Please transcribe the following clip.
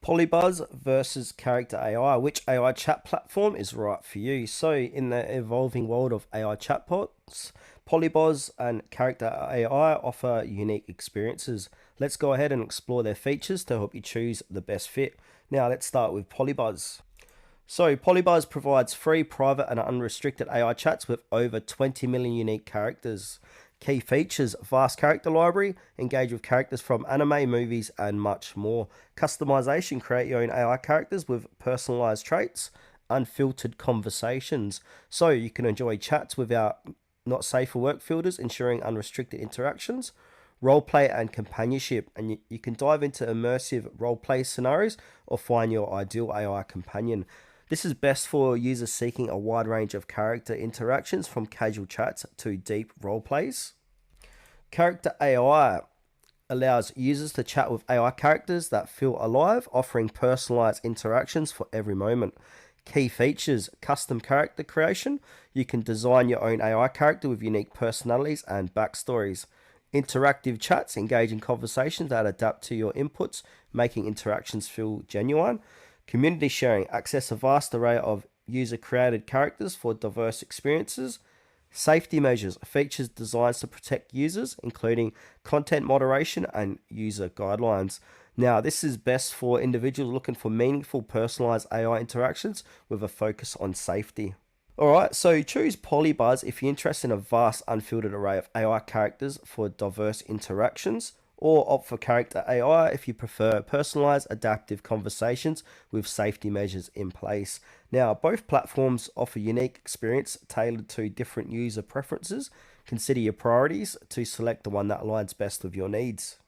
Polybuzz versus Character AI. Which AI chat platform is right for you? So, in the evolving world of AI chatbots, Polybuzz and Character AI offer unique experiences. Let's go ahead and explore their features to help you choose the best fit. Now, let's start with Polybuzz. So, Polybuzz provides free, private, and unrestricted AI chats with over 20 million unique characters. Key features: vast character library, engage with characters from anime, movies, and much more. Customization: create your own AI characters with personalized traits. Unfiltered conversations, so you can enjoy chats without not safe for work filters, ensuring unrestricted interactions. Roleplay and companionship, and you can dive into immersive roleplay scenarios or find your ideal AI companion. This is best for users seeking a wide range of character interactions, from casual chats to deep role plays. Character AI allows users to chat with AI characters that feel alive, offering personalized interactions for every moment. Key features: custom character creation. You can design your own AI character with unique personalities and backstories. Interactive chats, engaging conversations that adapt to your inputs, making interactions feel genuine. Community sharing, access a vast array of user created characters for diverse experiences. Safety measures, features designed to protect users, including content moderation and user guidelines. Now, this is best for individuals looking for meaningful, personalized AI interactions with a focus on safety. Alright, so choose Polybuzz if you're interested in a vast, unfiltered array of AI characters for diverse interactions, or opt for Character AI if you prefer personalized, adaptive conversations with safety measures in place. Now, both platforms offer unique experience tailored to different user preferences. Consider your priorities to select the one that aligns best with your needs.